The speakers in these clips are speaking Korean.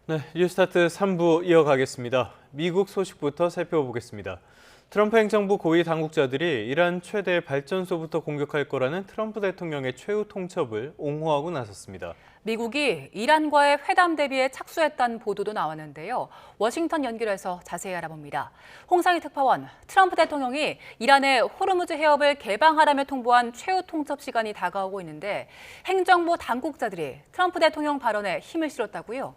네, 뉴스타트 3부 이어가겠습니다. 미국 소식부터 살펴보겠습니다. 트럼프 행정부 고위 당국자들이 이란 최대 발전소부터 공격할 거라는 트럼프 대통령의 최후 통첩을 옹호하고 나섰습니다. 미국이 이란과의 회담 대비에 착수했다는 보도도 나왔는데요. 워싱턴 연결해서 자세히 알아봅니다. 홍상희 특파원, 트럼프 대통령이 이란의 호르무즈 해협을 개방하라며 통보한 최후 통첩 시간이 다가오고 있는데 행정부 당국자들이 트럼프 대통령 발언에 힘을 실었다고요?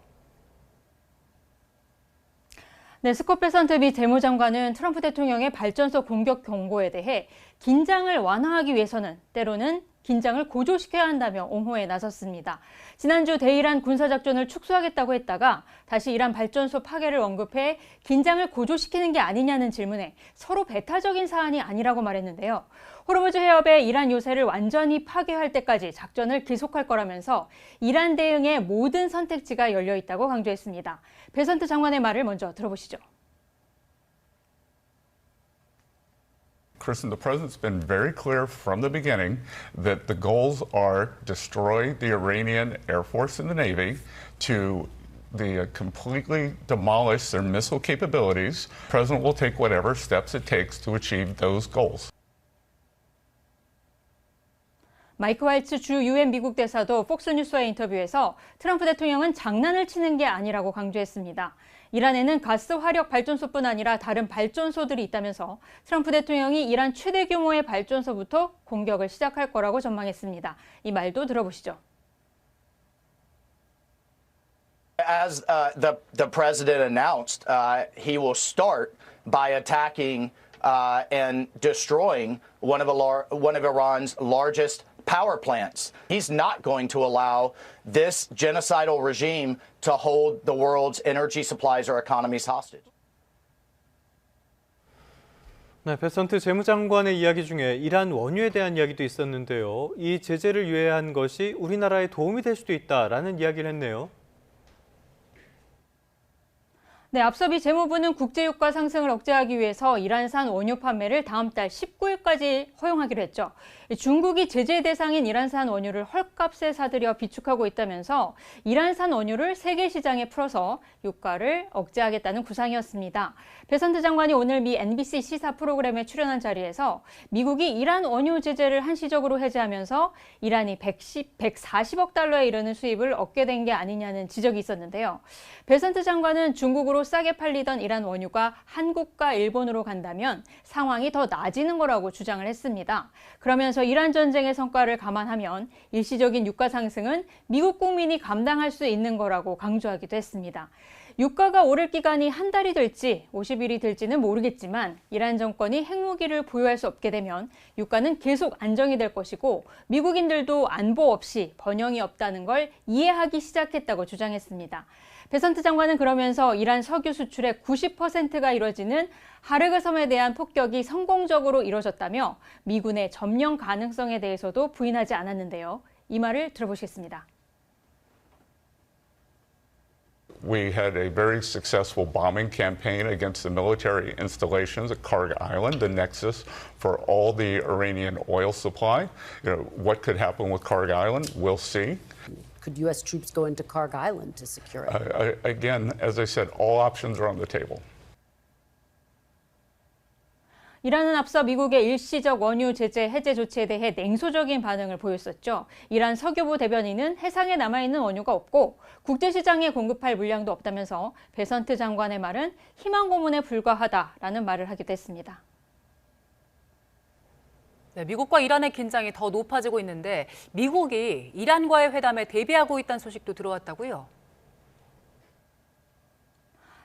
네, 스콧 베선트 미 재무장관은 트럼프 대통령의 발전소 공격 경고에 대해 긴장을 완화하기 위해서는 때로는 긴장을 고조시켜야 한다며 옹호에 나섰습니다. 지난주 대이란 군사작전을 축소하겠다고 했다가 다시 이란 발전소 파괴를 언급해 긴장을 고조시키는 게 아니냐는 질문에 서로 배타적인 사안이 아니라고 말했는데요. 호르무즈 해협의 이란 요새를 완전히 파괴할 때까지 작전을 계속할 거라면서 이란 대응의 모든 선택지가 열려 있다고 강조했습니다. 베선트 장관의 말을 먼저 들어보시죠. Kristen, the president's been very clear from the beginning that the goals are destroy the Iranian Air Force and the Navy, to completely demolish their missile capabilities. The president will take whatever steps it takes to achieve those goals. 마이크 왈츠 주 유엔 미국 대사도 폭스뉴스와의 인터뷰에서 트럼프 대통령은 장난을 치는 게 아니라고 강조했습니다. 이란에는 가스 화력 발전소뿐 아니라 다른 발전소들이 있다면서 트럼프 대통령이 이란 최대 규모의 발전소부터 공격을 시작할 거라고 전망했습니다. 이 말도 들어보시죠. As the president announced, he will start by attacking and destroying one of Iran's largest power plants. He's not going to allow this genocidal regime to hold the world's energy supplies or economies hostage. 네, 베선트 재무장관의 이야기 중에 이란 원유에 대한 이야기도 있었는데요. 이 제재를 유예한 것이 우리나라에 도움이 될 수도 있다라는 이야기를 했네요. 네, 앞서 미 재무부는 국제유가 상승을 억제하기 위해서 이란산 원유 판매를 다음 달 19일까지 허용하기로 했죠. 중국이 제재 대상인 이란산 원유를 헐값에 사들여 비축하고 있다면서 이란산 원유를 세계 시장에 풀어서 유가를 억제하겠다는 구상이었습니다. 베선트 장관이 오늘 미 NBC 시사 프로그램에 출연한 자리에서 미국이 이란 원유 제재를 한시적으로 해제하면서 이란이 140억 달러에 이르는 수입을 얻게 된 게 아니냐는 지적이 있었는데요. 베선트 장관은 중국으로 싸게 팔리던 이란 원유가 한국과 일본으로 간다면 상황이 더 나아지는 거라고 주장을 했습니다. 그러면서 이란 전쟁의 성과를 감안하면 일시적인 유가 상승은 미국 국민이 감당할 수 있는 거라고 강조하기도 했습니다. 유가가 오를 기간이 한 달이 될지 50일이 될지는 모르겠지만 이란 정권이 핵무기를 보유할 수 없게 되면 유가는 계속 안정이 될 것이고 미국인들도 안보 없이 번영이 없다는 걸 이해하기 시작했다고 주장했습니다. 베선트 장관은 그러면서 이란 석유 수출의 90%가 이뤄지는 하르그 섬에 대한 폭격이 성공적으로 이뤄졌다며 미군의 점령 가능성에 대해서도 부인하지 않았는데요. 이 말을 들어보시겠습니다. We had a very successful bombing campaign against the military installations at Karg Island, the nexus for all the Iranian oil supply. What could happen with Karg Island, we'll see. Could U.S. troops go into Karg Island to secure it? Again, as I said, all options are on the table. 이란은 앞서 미국의 일시적 원유 제재 해제 조치에 대해 냉소적인 반응을 보였었죠. 이란 석유부 대변인은 해상에 남아있는 원유가 없고 국제시장에 공급할 물량도 없다면서 베선트 장관의 말은 희망 고문에 불과하다라는 말을 하기도 했습니다. 네, 미국과 이란의 긴장이 더 높아지고 있는데 미국이 이란과의 회담에 대비하고 있다는 소식도 들어왔다고요?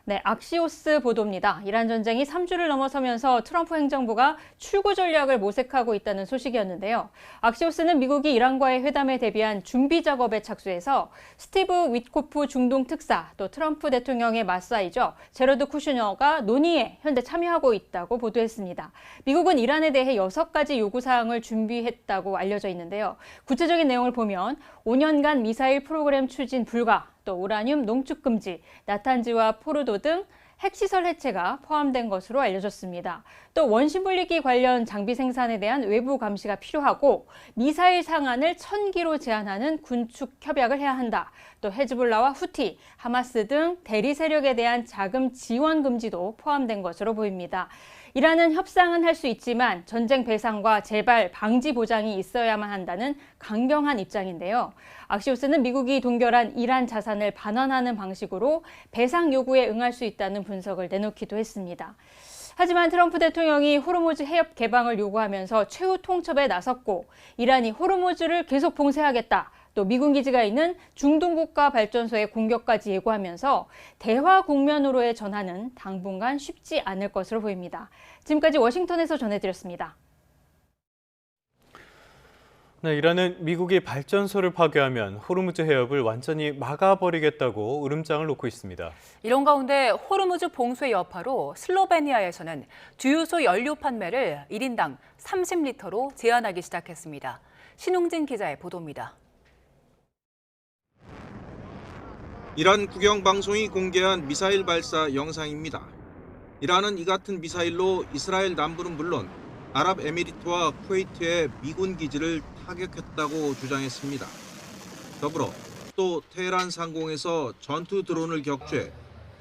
네, 악시오스 보도입니다. 이란 전쟁이 3주를 넘어서면서 트럼프 행정부가 출구 전략을 모색하고 있다는 소식이었는데요. 악시오스는 미국이 이란과의 회담에 대비한 준비 작업에 착수해서 스티브 위트코프 중동 특사, 또 트럼프 대통령의 맞사이죠, 제러드 쿠슈너가 논의에 현재 참여하고 있다고 보도했습니다. 미국은 이란에 대해 6가지 요구사항을 준비했다고 알려져 있는데요. 구체적인 내용을 보면 5년간 미사일 프로그램 추진 불가, 또 우라늄 농축 금지, 나탄즈와 포르도 등 핵시설 해체가 포함된 것으로 알려졌습니다. 또 원심 분리기 관련 장비 생산에 대한 외부 감시가 필요하고 미사일 상한을 1000기로 제한하는 군축 협약을 해야 한다. 또 헤즈볼라와 후티, 하마스 등 대리 세력에 대한 자금 지원 금지도 포함된 것으로 보입니다. 이란은 협상은 할 수 있지만 전쟁 배상과 재발 방지 보장이 있어야만 한다는 강경한 입장인데요. 악시오스는 미국이 동결한 이란 자산을 반환하는 방식으로 배상 요구에 응할 수 있다는 분석을 내놓기도 했습니다. 하지만 트럼프 대통령이 호르무즈 해협 개방을 요구하면서 최후 통첩에 나섰고 이란이 호르무즈를 계속 봉쇄하겠다. 또 미군 기지가 있는 중동 국가 발전소의 공격까지 예고하면서 대화 국면으로의 전환은 당분간 쉽지 않을 것으로 보입니다. 지금까지 워싱턴에서 전해드렸습니다. 네, 이란은 미국이 발전소를 파괴하면 호르무즈 해협을 완전히 막아버리겠다고 으름장을 놓고 있습니다. 이런 가운데 호르무즈 봉쇄 여파로 슬로베니아에서는 주유소 연료 판매를 1인당 30리터로 제한하기 시작했습니다. 신웅진 기자의 보도입니다. 이란 국영방송이 공개한 미사일 발사 영상입니다. 이란은 이 같은 미사일로 이스라엘 남부는 물론 아랍에미리트와 쿠웨이트의 미군 기지를 타격했다고 주장했습니다. 더불어 또 테헤란 상공에서 전투 드론을 격추해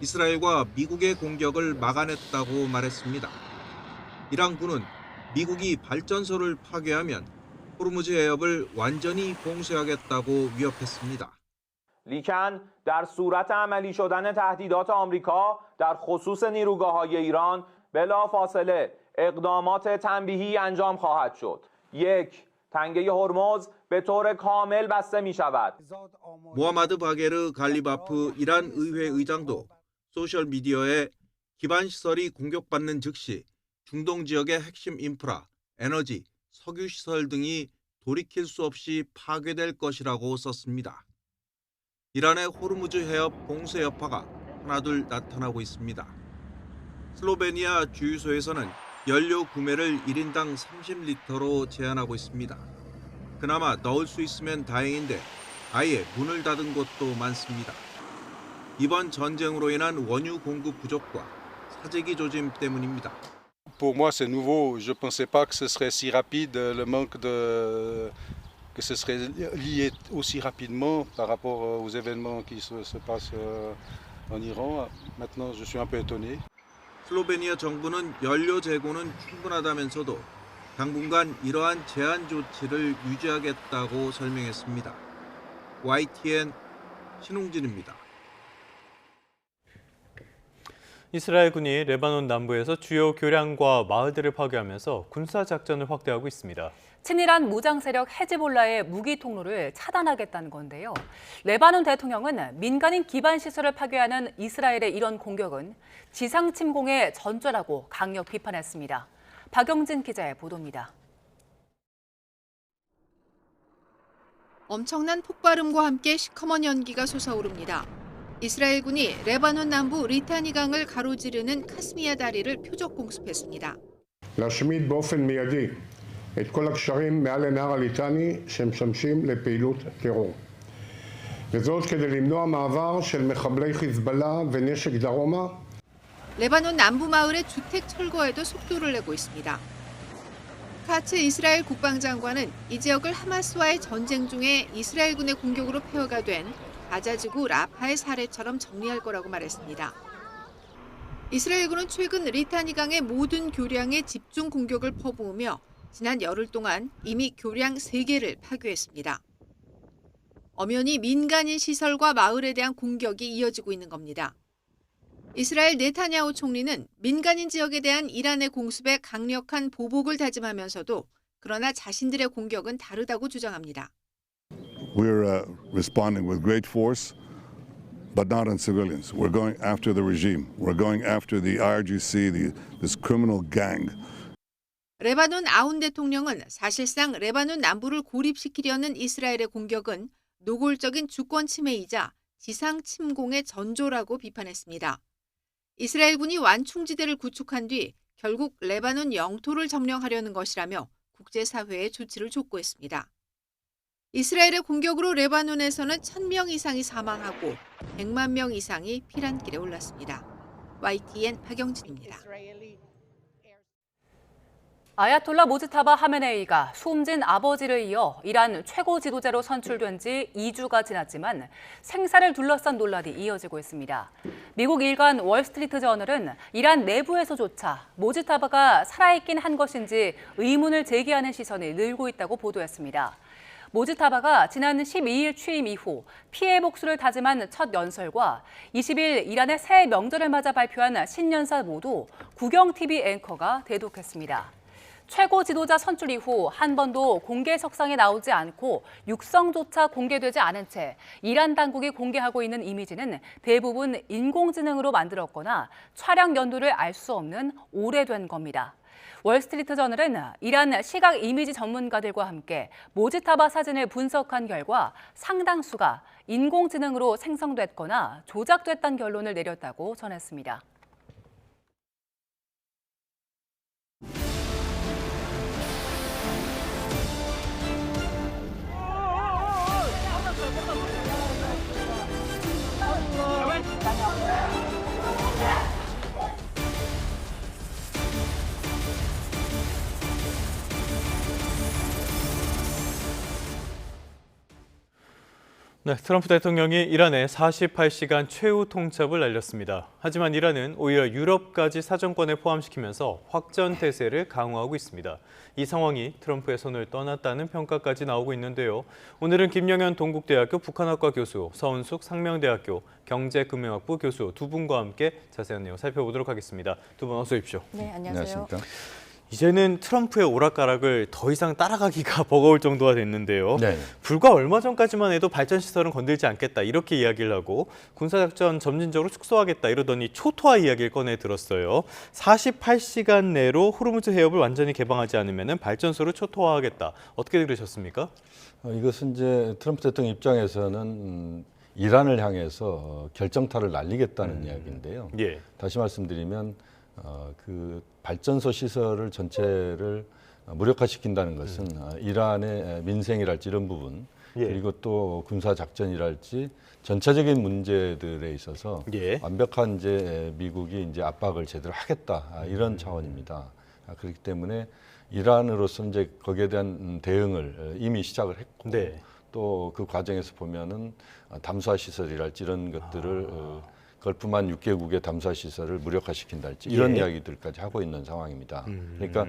이스라엘과 미국의 공격을 막아냈다고 말했습니다. 이란군은 미국이 발전소를 파괴하면 호르무즈 해협을 완전히 봉쇄하겠다고 위협했습니다. لیکن در صورت عملی شدن تهدیدات آمریکا در خصوص نیروگاه‌های ایران بلافاصله اقدامات تنبیهی انجام خواهد شد. یک، تنگه هرمز به طور کامل بسته می‌شود. 모하마드 바게르 갈리바프 이란 의회 의장도 소셜 미디어에 기반 시설이 공격받는 즉시 중동 지역의 핵심 인프라, 에너지, 석유 시설 등이 돌이킬 수 없이 파괴될 것이라고 썼습니다. 이란의 호르무즈 해협 봉쇄 여파가 하나둘 나타나고 있습니다. 슬로베니아 주유소에서는 연료 구매를 1인당 30리터로 제한하고 있습니다. 그나마 넣을 수 있으면 다행인데 아예 문을 닫은 곳도 많습니다. 이번 전쟁으로 인한 원유 공급 부족과 사재기 조짐 때문입니다. Pour moi, c'est nouveau. Je ne pensais pas que ce serait si rapide, que ce serait lié aussi rapidement par rapport aux événements qui se passent en Iran. Maintenant, je suis un peu étonné. 슬로베니아 정부는 연료 재고는 충분하다면서도 당분간 이러한 제한 조치를 유지하겠다고 설명했습니다. YTN 신웅진입니다. 이스라엘군이 레바논 남부에서 주요 교량과 마을들을 파괴하면서 군사작전을 확대하고 있습니다. 친이란 무장 세력 헤즈볼라의 무기 통로를 차단하겠다는 건데요. 레바논 대통령은 민간인 기반 시설을 파괴하는 이스라엘의 이런 공격은 지상 침공의 전조라고 강력 비판했습니다. 박영진 기자의 보도입니다. 엄청난 폭발음과 함께 시커먼 연기가 솟아오릅니다. 이스라엘군이 레바논 남부 리타니 강을 가로지르는 카스미야 다리를 표적 공습했습니다. להשמיד באופן מיידי את כל הקשרים מעל לנהר הליטני שמשמשים לפעילות טרור. וזאת כדי למנוע מעבר של מחבלי חיזבאללה ונשק דרומה. 레바논 남부 마을의 주택 철거에도 속도를 내고 있습니다. 카츠 이스라엘 국방장관은 이 지역을 하마스와의 전쟁 중에 이스라엘군의 공격으로 폐허가 된 가자지구 라파의 사례처럼 정리할 거라고 말했습니다. 이스라엘군은 최근 리타니 강의 모든 교량에 집중 공격을 퍼부으며 지난 열흘 동안 이미 교량 3개를 파괴했습니다. 엄연히 민간인 시설과 마을에 대한 공격이 이어지고 있는 겁니다. 이스라엘 네타냐후 총리는 민간인 지역에 대한 이란의 공습에 강력한 보복을 다짐하면서도 그러나 자신들의 공격은 다르다고 주장합니다. We're responding with great force, but not on civilians. We're going after the regime. We're going after the IRGC, this criminal gang. 레바논 아운 대통령은 사실상 레바논 남부를 고립시키려는 이스라엘의 공격은 노골적인 주권 침해이자 지상 침공의 전조라고 비판했습니다. 이스라엘군이 완충지대를 구축한 뒤 결국 레바논 영토를 점령하려는 것이라며 국제사회에 조치를 촉구했습니다. 이스라엘의 공격으로 레바논에서는 1000명 이상이 사망하고 100만 명 이상이 피난길에 올랐습니다. YTN 박영진입니다. 아야톨라 모즈타바 하메네이가 숨진 아버지를 이어 이란 최고 지도자로 선출된 지 2주가 지났지만 생사를 둘러싼 논란이 이어지고 있습니다. 미국 일간 월스트리트 저널은 이란 내부에서조차 모즈타바가 살아있긴 한 것인지 의문을 제기하는 시선이 늘고 있다고 보도했습니다. 모즈타바가 지난 12일 취임 이후 피해 복수를 다짐한 첫 연설과 20일 이란의 새 명절을 맞아 발표한 신년사 모두 국영TV 앵커가 대독했습니다. 최고 지도자 선출 이후 한 번도 공개석상에 나오지 않고 육성조차 공개되지 않은 채 이란 당국이 공개하고 있는 이미지는 대부분 인공지능으로 만들었거나 촬영 연도를 알 수 없는 오래된 겁니다. 월스트리트 저널은 이란 시각 이미지 전문가들과 함께 모즈타바 사진을 분석한 결과 상당수가 인공지능으로 생성됐거나 조작됐다는 결론을 내렸다고 전했습니다. 네, 트럼프 대통령이 이란에 48시간 최후 통첩을 날렸습니다. 하지만 이란은 오히려 유럽까지 사정권에 포함시키면서 확전 태세를 강화하고 있습니다. 이 상황이 트럼프의 손을 떠났다는 평가까지 나오고 있는데요. 오늘은 김영현 동국대학교 북한학과 교수, 서은숙 상명대학교 경제금융학부 교수 두 분과 함께 자세한 내용 살펴보도록 하겠습니다. 두 분 어서 오십시오. 네, 안녕하세요. 안녕하십니까? 이제는 트럼프의 오락가락을 더 이상 따라가기가 버거울 정도가 됐는데요. 네. 불과 얼마 전까지만 해도 발전시설은 건들지 않겠다 이렇게 이야기를 하고 군사작전 점진적으로 축소하겠다 이러더니 초토화 이야기를 꺼내 들었어요. 48시간 내로 호르무즈 해협을 완전히 개방하지 않으면 발전소를 초토화하겠다. 어떻게 들으셨습니까? 이것은 이제 트럼프 대통령 입장에서는 이란을 향해서 결정타를 날리겠다는 이야기인데요. 예. 다시 말씀드리면 그 발전소 시설을 전체를 무력화시킨다는 것은 이란의 민생이랄지 이런 부분 예. 그리고 또 군사 작전이랄지 전체적인 문제들에 있어서 예. 완벽한 이제 미국이 이제 압박을 제대로 하겠다 이런 차원입니다. 그렇기 때문에 이란으로서 이제 거기에 대한 대응을 이미 시작을 했고 네. 또 그 과정에서 보면은 담수화 시설이랄지 이런 것들을 걸프만 6개국의 담수화 시설을 무력화시킨달지 이런 예. 이야기들까지 하고 있는 상황입니다. 그러니까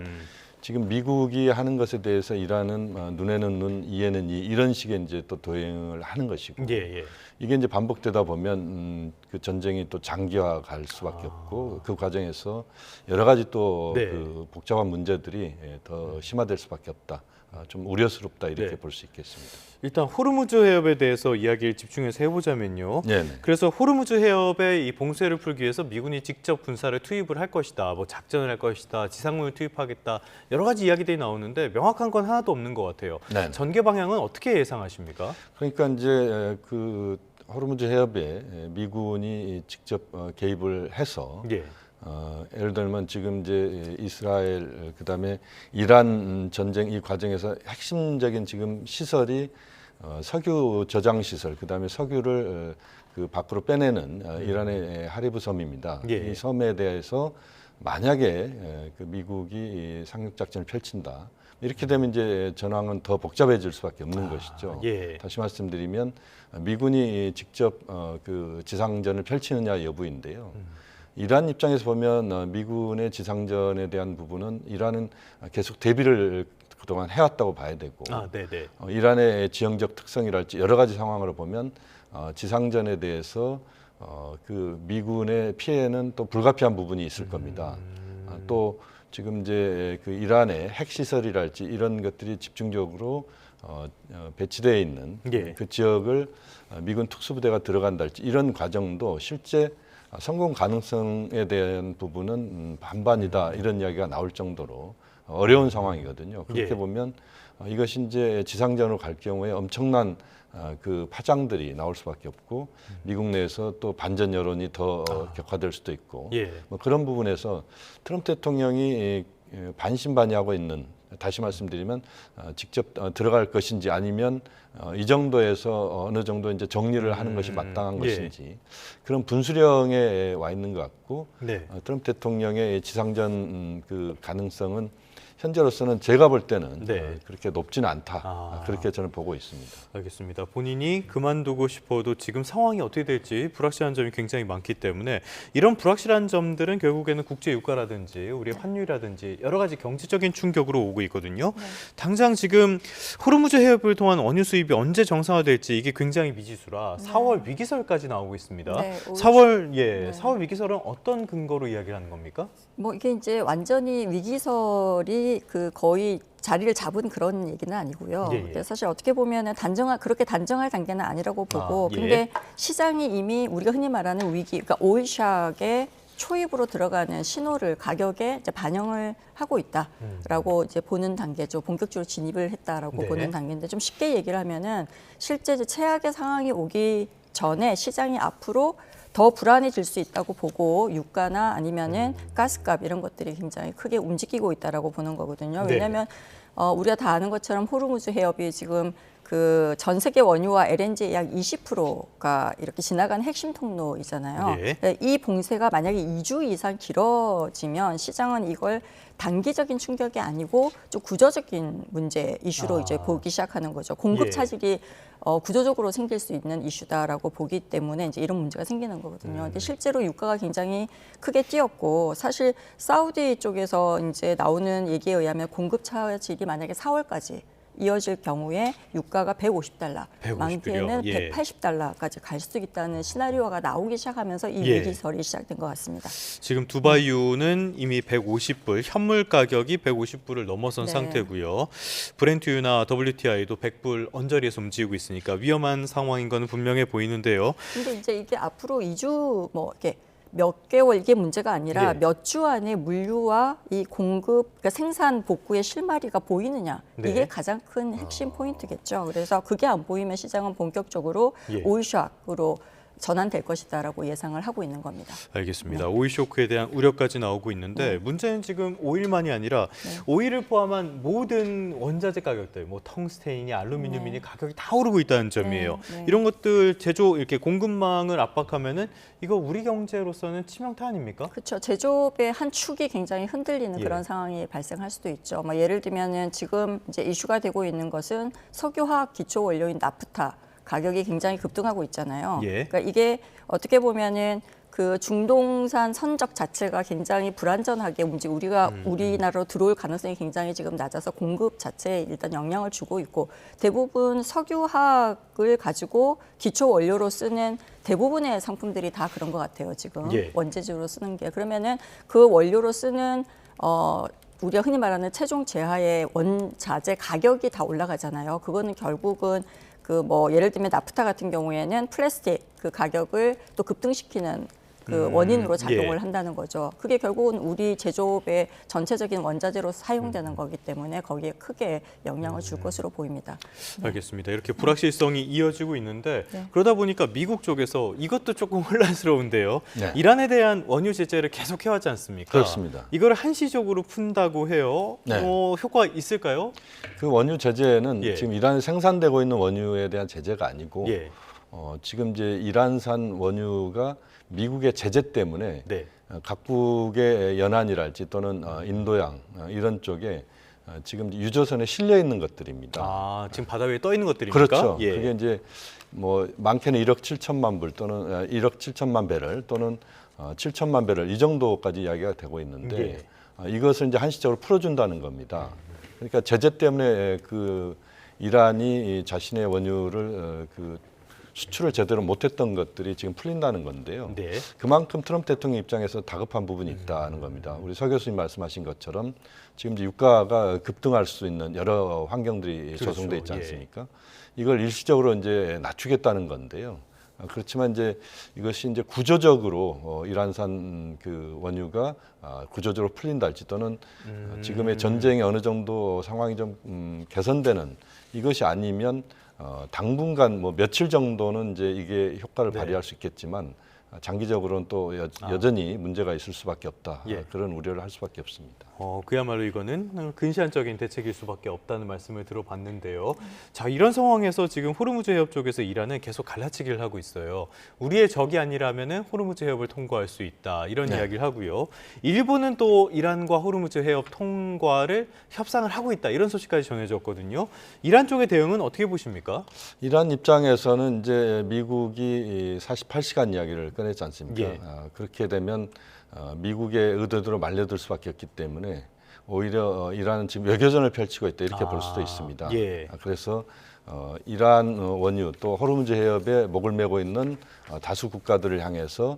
지금 미국이 하는 것에 대해서 이란은 눈에는 눈, 이에는 이 이런 식의 이제 또 대응을 하는 것이고 예, 예. 이게 이제 반복되다 보면 그 전쟁이 또 장기화 갈 수밖에 없고 그 과정에서 여러 가지 또 네. 그 복잡한 문제들이 더 심화될 수밖에 없다. 좀 우려스럽다 이렇게 네. 볼 수 있겠습니다. 일단 호르무즈 해협에 대해서 이야기를 집중해서 해보자면요. 네네. 그래서 호르무즈 해협의 이 봉쇄를 풀기 위해서 미군이 직접 군사를 투입을 할 것이다, 뭐 작전을 할 것이다, 지상군을 투입하겠다 여러 가지 이야기들이 나오는데 명확한 건 하나도 없는 것 같아요. 네네. 전개 방향은 어떻게 예상하십니까? 그러니까 이제 그 호르무즈 해협에 미군이 직접 개입을 해서 예. 예를 들면 지금 이제 이스라엘 그다음에 이란 전쟁 이 과정에서 핵심적인 지금 시설이 석유 저장 시설 그다음에 석유를 그 밖으로 빼내는 이란의 하리브 섬입니다. 예. 이 섬에 대해서 만약에 그 미국이 상륙 작전을 펼친다. 이렇게 되면 이제 전황은 더 복잡해질 수밖에 없는 것이죠. 예. 다시 말씀드리면 미군이 직접 그 지상전을 펼치느냐 여부인데요. 이란 입장에서 보면 미군의 지상전에 대한 부분은 이란은 계속 대비를 그동안 해왔다고 봐야 되고 네네. 이란의 지형적 특성이랄지 여러 가지 상황으로 보면 지상전에 대해서 그 미군의 피해는 또 불가피한 부분이 있을 겁니다. 또 지금 이제 그 이란의 핵시설이랄지 이런 것들이 집중적으로 배치되어 있는 예. 그 지역을 미군 특수부대가 들어간달지 이런 과정도 실제 성공 가능성에 대한 부분은 반반이다 이런 이야기가 나올 정도로 어려운 상황이거든요. 그렇게 예. 보면 이것이 이제 지상전으로 갈 경우에 엄청난 그 파장들이 나올 수밖에 없고 미국 내에서 또 반전 여론이 더 격화될 수도 있고 예. 뭐 그런 부분에서 트럼프 대통령이 반신반의하고 있는 다시 말씀드리면 직접 들어갈 것인지 아니면 이 정도에서 어느 정도 이제 정리를 하는 것이 마땅한 것인지 그런 분수령에 와 있는 것 같고 트럼프 대통령의 지상전 그 가능성은 현재로서는 제가 볼 때는 그렇게 높지는 않다. 그렇게 저는 보고 있습니다. 알겠습니다. 본인이 그만두고 싶어도 지금 상황이 어떻게 될지 불확실한 점이 굉장히 많기 때문에 이런 불확실한 점들은 결국에는 국제 유가라든지 우리 환율이라든지 여러 가지 경제적인 충격으로 오고 있거든요. 당장 지금 호르무즈 해협을 통한 원유 수입이 언제 정상화될지 이게 굉장히 미지수라 4월 위기설까지 나오고 있습니다. 4월 위기설은 어떤 근거로 이야기를 하는 겁니까? 뭐 이게 이제 완전히 위기설이 그 거의 자리를 잡은 그런 얘기는 아니고요. 근데 사실 어떻게 보면은 그렇게 단정할 단계는 아니라고 보고, 근데 시장이 이미 우리가 흔히 말하는 위기, 그러니까 오일샥의 초입으로 들어가는 신호를 가격에 이제 반영을 하고 있다라고 이제 보는 단계죠. 본격적으로 진입을 했다라고 보는 단계인데, 좀 쉽게 얘기를 하면은 실제 이제 최악의 상황이 오기 전에 시장이 앞으로 더 불안해질 수 있다고 보고 유가나 아니면은 가스값 이런 것들이 굉장히 크게 움직이고 있다라고 보는 거거든요. 왜냐하면 우리가 다 아는 것처럼 호르무즈 해협이 지금 그 전 세계 원유와 LNG의 약 20%가 이렇게 지나가는 핵심 통로이잖아요. 이 봉쇄가 만약에 2주 이상 길어지면 시장은 이걸 단기적인 충격이 아니고 좀 구조적인 문제 이슈로 이제 보기 시작하는 거죠. 공급 차질이 구조적으로 생길 수 있는 이슈다라고 보기 때문에 이제 이런 문제가 생기는 거거든요. 근데 실제로 유가가 굉장히 크게 뛰었고, 사실 사우디 쪽에서 이제 나오는 얘기에 의하면 공급 차질이 만약에 4월까지 이어질 경우에 유가가 150달러, 많게는 180달러까지 갈 수 있다는 시나리오가 나오기 시작하면서 이 위기설이 시작된 것 같습니다. 지금 두바이유는 이미 150불, 현물 가격이 150불을 넘어선 상태고요. 브렌트유나 WTI도 100불 언저리에서 움직이고 있으니까 위험한 상황인 건 분명해 보이는데요. 근데 이제 이게 앞으로 2주 뭐 이렇게 몇 개월 이게 문제가 아니라 몇 주 안에 물류와 이 공급, 그러니까 생산 복구의 실마리가 보이느냐, 이게 가장 큰 핵심 포인트겠죠. 그래서 그게 안 보이면 시장은 본격적으로 오일쇼크로 전환될 것이다라고 예상을 하고 있는 겁니다. 알겠습니다. 오일 쇼크에 대한 우려까지 나오고 있는데 문제는 지금 오일만이 아니라 오일을 포함한 모든 원자재 가격들, 뭐 텅스테인이, 알루미늄이니 가격이 다 오르고 있다는 점이에요. 이런 것들 제조 이렇게 공급망을 압박하면은 이거 우리 경제로서는 치명타 아닙니까? 그렇죠. 제조업의 한 축이 굉장히 흔들리는 그런 상황이 발생할 수도 있죠. 뭐 예를 들면은 지금 이제 이슈가 되고 있는 것은 석유화학 기초 원료인 나프타 가격이 굉장히 급등하고 있잖아요. 그러니까 이게 어떻게 보면은 그 중동산 선적 자체가 굉장히 불안전하게 움직이고 우리나라로 들어올 가능성이 굉장히 지금 낮아서 공급 자체에 일단 영향을 주고 있고, 대부분 석유화학을 가지고 기초 원료로 쓰는 대부분의 상품들이 다 그런 것 같아요. 지금 원재료로 쓰는 게. 그러면은 그 원료로 쓰는 우리가 흔히 말하는 최종 재화의 원자재 가격이 다 올라가잖아요. 그거는 결국은 그 뭐 예를 들면 나프타 같은 경우에는 플라스틱 그 가격을 또 급등시키는 그 원인으로 작용을 한다는 거죠. 그게 결국은 우리 제조업의 전체적인 원자재로 사용되는 거기 때문에 거기에 크게 영향을 줄 것으로 보입니다. 알겠습니다. 이렇게 불확실성이 이어지고 있는데 그러다 보니까 미국 쪽에서 이것도 조금 혼란스러운데요. 이란에 대한 원유 제재를 계속 해왔지 않습니까? 그렇습니다. 이걸 한시적으로 푼다고 해요. 효과 있을까요? 그 원유 제재는 지금 이란에 생산되고 있는 원유에 대한 제재가 아니고 지금 이제 이란산 원유가 미국의 제재 때문에 각국의 연안이랄지 또는 인도양 이런 쪽에 지금 유조선에 실려 있는 것들입니다. 지금 바다 위에 떠 있는 것들입니까? 그렇죠. 그게 이제 뭐 많게는 1억 7천만 불 또는 1억 7천만 배럴 또는 7천만 배럴 이 정도까지 이야기가 되고 있는데 이것을 이제 한시적으로 풀어준다는 겁니다. 그러니까 제재 때문에 그 이란이 자신의 원유를 그 수출을 제대로 못했던 것들이 지금 풀린다는 건데요. 그만큼 트럼프 대통령 입장에서 다급한 부분이 있다는 겁니다. 우리 서 교수님 말씀하신 것처럼 지금 이제 유가가 급등할 수 있는 여러 환경들이 조성돼 있지 않습니까? 이걸 일시적으로 이제 낮추겠다는 건데요. 그렇지만 이제 이것이 이제 구조적으로 이란산 그 원유가 구조적으로 풀린달지 또는 지금의 전쟁이 어느 정도 상황이 좀 개선되는 이것이 아니면 당분간 뭐 며칠 정도는 이제 이게 효과를 발휘할 수 있겠지만 장기적으로는 또 여전히 문제가 있을 수밖에 없다. 예. 그런 우려를 할 수밖에 없습니다. 그야말로 이거는 근시안적인 대책일 수밖에 없다는 말씀을 들어봤는데요. 자, 이런 상황에서 지금 호르무즈 해협 쪽에서 이란은 계속 갈라치기를 하고 있어요. 우리의 적이 아니라면은 호르무즈 해협을 통과할 수 있다 이런 네. 이야기를 하고요. 일본은 또 이란과 호르무즈 해협 통과를 협상을 하고 있다 이런 소식까지 전해졌거든요. 이란 쪽의 대응은 어떻게 보십니까? 이란 입장에서는 이제 미국이 48시간 이야기를 꺼냈지 않습니까? 예. 그렇게 되면 미국의 의도대로 말려들 수밖에 없기 때문에 오히려 이란은 지금 외교전을 펼치고 있다 이렇게 볼 수도 있습니다. 예. 그래서 이란 원유 또 호르무즈 해협에 목을 메고 있는 다수 국가들을 향해서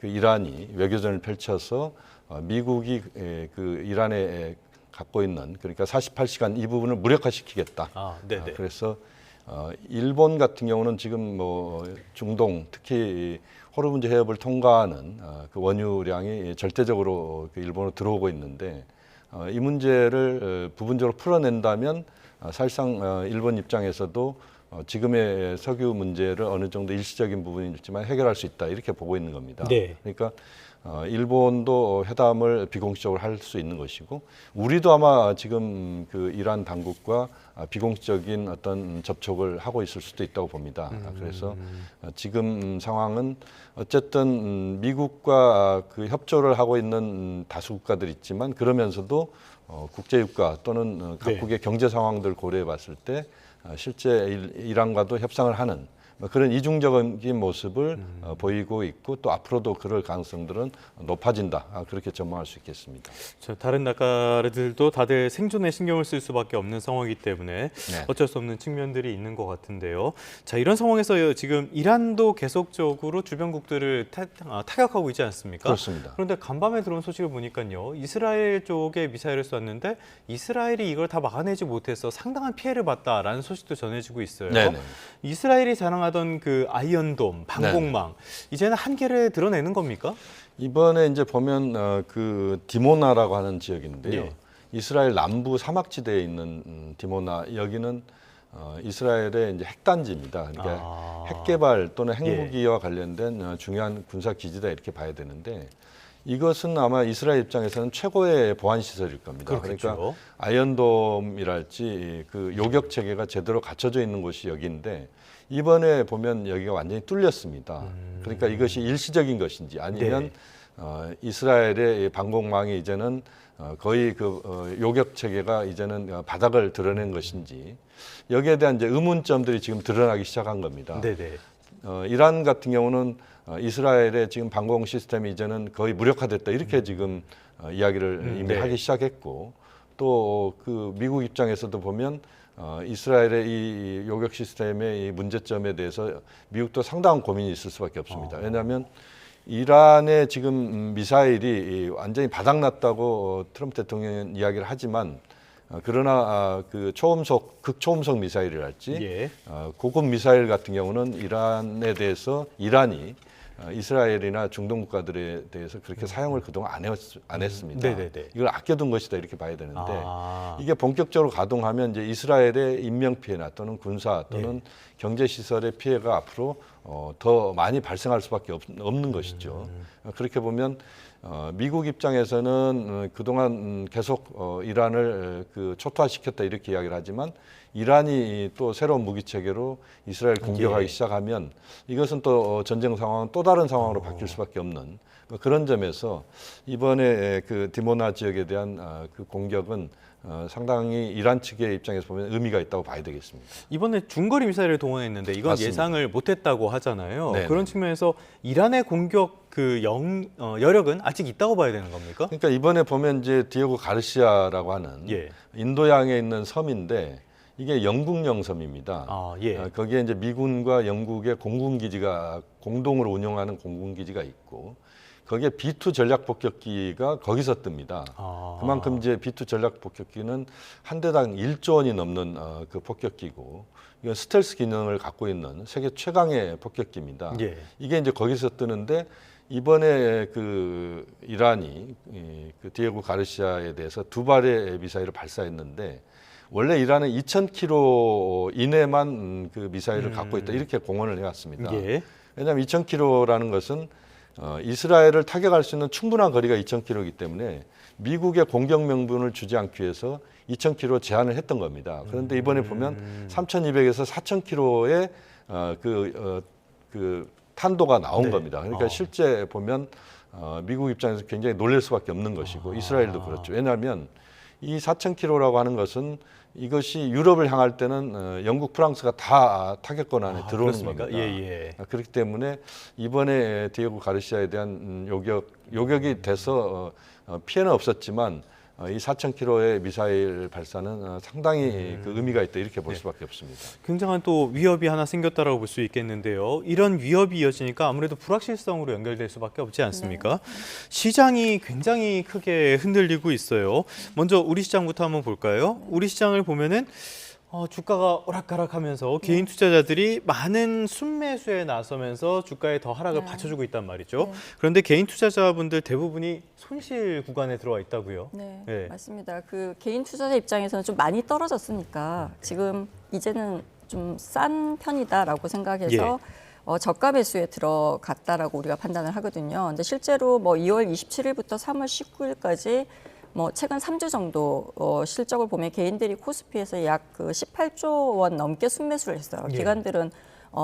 그 이란이 외교전을 펼쳐서 미국이 그 이란에 갖고 있는 그러니까 48시간 이 부분을 무력화시키겠다. 네네. 그래서 일본 같은 경우는 지금 뭐 중동 특히 호르무즈 해협을 통과하는 그 원유량이 절대적으로 그 일본으로 들어오고 있는데 이 문제를 부분적으로 풀어낸다면 사실상 일본 입장에서도 지금의 석유 문제를 어느 정도 일시적인 부분이지만 해결할 수 있다 이렇게 보고 있는 겁니다. 네. 그러니까 일본도 회담을 비공식적으로 할 수 있는 것이고 우리도 아마 지금 그 이란 당국과 비공식적인 어떤 접촉을 하고 있을 수도 있다고 봅니다. 그래서 지금 상황은 어쨌든 미국과 그 협조를 하고 있는 다수 국가들 있지만 그러면서도 국제유가 또는 각국의 경제 상황들 고려해 봤을 때 실제 이란과도 협상을 하는 그런 이중적인 모습을 보이고 있고 또 앞으로도 그럴 가능성들은 높아진다. 그렇게 전망할 수 있겠습니다. 다른 나라들도 다들 생존에 신경을 쓸 수밖에 없는 상황이기 때문에 어쩔 수 없는 측면들이 있는 것 같은데요. 자, 이런 상황에서 지금 이란도 계속적으로 주변국들을 타격하고 있지 않습니까? 그렇습니다. 그런데 간밤에 들어온 소식을 보니까요. 이스라엘 쪽에 미사일을 쐈는데 이스라엘이 이걸 다 막아내지 못해서 상당한 피해를 봤다라는 소식도 전해지고 있어요. 네네. 이스라엘이 자랑하던 그 아이언돔, 방공망 이제는 한계를 드러내는 겁니까? 이번에 이제 보면 그 디모나라고 하는 지역인데요. 예. 이스라엘 남부 사막지대에 있는 디모나 여기는 이스라엘의 이제 핵단지입니다. 그러니까 핵 개발 또는 핵무기와 관련된 중요한 군사 기지다 이렇게 봐야 되는데 이것은 아마 이스라엘 입장에서는 최고의 보안 시설일 겁니다. 그렇겠죠. 그러니까 아이언돔이랄지 그 요격 체계가 제대로 갖춰져 있는 곳이 여기인데 이번에 보면 여기가 완전히 뚫렸습니다. 그러니까 이것이 일시적인 것인지 아니면 이스라엘의 방공망이 이제는 거의 그 요격 체계가 이제는 바닥을 드러낸 것인지 여기에 대한 이제 의문점들이 지금 드러나기 시작한 겁니다. 네네. 이란 같은 경우는 이스라엘의 지금 방공 시스템이 이제는 거의 무력화됐다 이렇게 지금 이야기를 이미 하기 시작했고 또 그 미국 입장에서도 보면 이스라엘의 이 요격 시스템의 이 문제점에 대해서 미국도 상당한 고민이 있을 수밖에 없습니다. 왜냐하면 이란의 지금 미사일이 완전히 바닥났다고 트럼프 대통령은 이야기를 하지만 그러나 그 극초음속 미사일이랄지 고급 미사일 같은 경우는 이란에 대해서 이란이 이스라엘이나 중동 국가들에 대해서 그렇게 사용을 그동안 안 했습니다. 네네네. 이걸 아껴둔 것이다 이렇게 봐야 되는데 이게 본격적으로 가동하면 이제 이스라엘의 인명 피해나 또는 군사 또는 경제 시설의 피해가 앞으로 더 많이 발생할 수밖에 없는 것이죠. 그렇게 보면 미국 입장에서는 그동안 계속 이란을 그 초토화시켰다 이렇게 이야기를 하지만 이란이 또 새로운 무기 체계로 이스라엘 공격하기 시작하면 이것은 또 전쟁 상황은 또 다른 상황으로 바뀔 수밖에 없는 그런 점에서 이번에 그 디모나 지역에 대한 그 공격은 상당히 이란 측의 입장에서 보면 의미가 있다고 봐야 되겠습니다. 이번에 중거리 미사일을 동원했는데 이건 맞습니다. 예상을 못했다고 하잖아요. 네네. 그런 측면에서 이란의 공격 그 여력은 아직 있다고 봐야 되는 겁니까? 그러니까 이번에 보면 이제 디에고 가르시아라고 하는 인도양에 있는 섬인데 이게 영국령 섬입니다. 거기에 이제 미군과 영국의 공군기지가 공동으로 운영하는 공군기지가 있고 거기에 B2 전략 폭격기가 거기서 뜹니다. 그만큼 이제 B2 전략 폭격기는 한 대당 1조 원이 넘는 그 폭격기고 이건 스텔스 기능을 갖고 있는 세계 최강의 폭격기입니다. 이게 이제 거기서 뜨는데 이번에 그 이란이 그 디에고 가르시아에 대해서 두 발의 미사일을 발사했는데 원래 이란은 2,000km 이내만 그 미사일을 갖고 있다 이렇게 공언을 해왔습니다. 왜냐하면 2,000km라는 것은 이스라엘을 타격할 수 있는 충분한 거리가 2,000km이기 때문에 미국의 공격 명분을 주지 않기 위해서 2,000km 제한을 했던 겁니다. 그런데 이번에 보면 3,200에서 4,000km의 그 탄도가 나온 겁니다. 그러니까 실제 보면 미국 입장에서 굉장히 놀랄 수밖에 없는 것이고 이스라엘도 그렇죠. 왜냐하면 이 4,000km라고 하는 것은 이것이 유럽을 향할 때는 영국, 프랑스가 다 타격권 안에 들어오는 그렇습니까? 겁니다. 예. 그렇기 때문에 이번에 디에고 가르시아에 대한 요격이 돼서 피해는 없었지만 이 4,000km의 미사일 발사는 상당히 그 의미가 있다 이렇게 볼 수밖에 없습니다. 굉장한 또 위협이 하나 생겼다라고 볼 수 있겠는데요. 이런 위협이 이어지니까 아무래도 불확실성으로 연결될 수밖에 없지 않습니까? 시장이 굉장히 크게 흔들리고 있어요. 먼저 우리 시장부터 한번 볼까요? 우리 시장을 보면은 주가가 오락가락하면서 개인 투자자들이 많은 순매수에 나서면서 주가에 더 하락을 받쳐주고 있단 말이죠. 그런데 개인 투자자분들 대부분이 손실 구간에 들어와 있다고요? 네, 맞습니다. 그 개인 투자자 입장에서는 좀 많이 떨어졌으니까 지금 이제는 좀 싼 편이다라고 생각해서 저가 매수에 들어갔다라고 우리가 판단을 하거든요. 근데 실제로 뭐 2월 27일부터 3월 19일까지 뭐 최근 3주 정도 실적을 보면 개인들이 코스피에서 약 그 18조 원 넘게 순매수를 했어요. 기관들은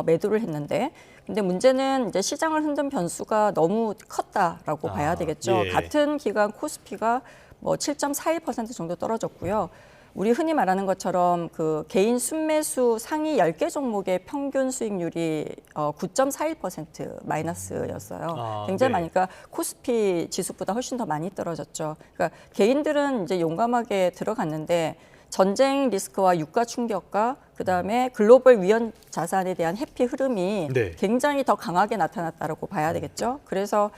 매도를 했는데, 근데 문제는 이제 시장을 흔든 변수가 너무 컸다라고 봐야 되겠죠. 같은 기간 코스피가 뭐 7.41% 정도 떨어졌고요. 우리 흔히 말하는 것처럼 그 개인 순매수 상위 10개 종목의 평균 수익률이 9.41% 마이너스였어요. 굉장히 많이, 그러니까 코스피 지수보다 훨씬 더 많이 떨어졌죠. 그러니까 개인들은 이제 용감하게 들어갔는데 전쟁 리스크와 유가 충격과 그다음에 글로벌 위험 자산에 대한 회피 흐름이 굉장히 더 강하게 나타났다고 봐야 되겠죠. 그래서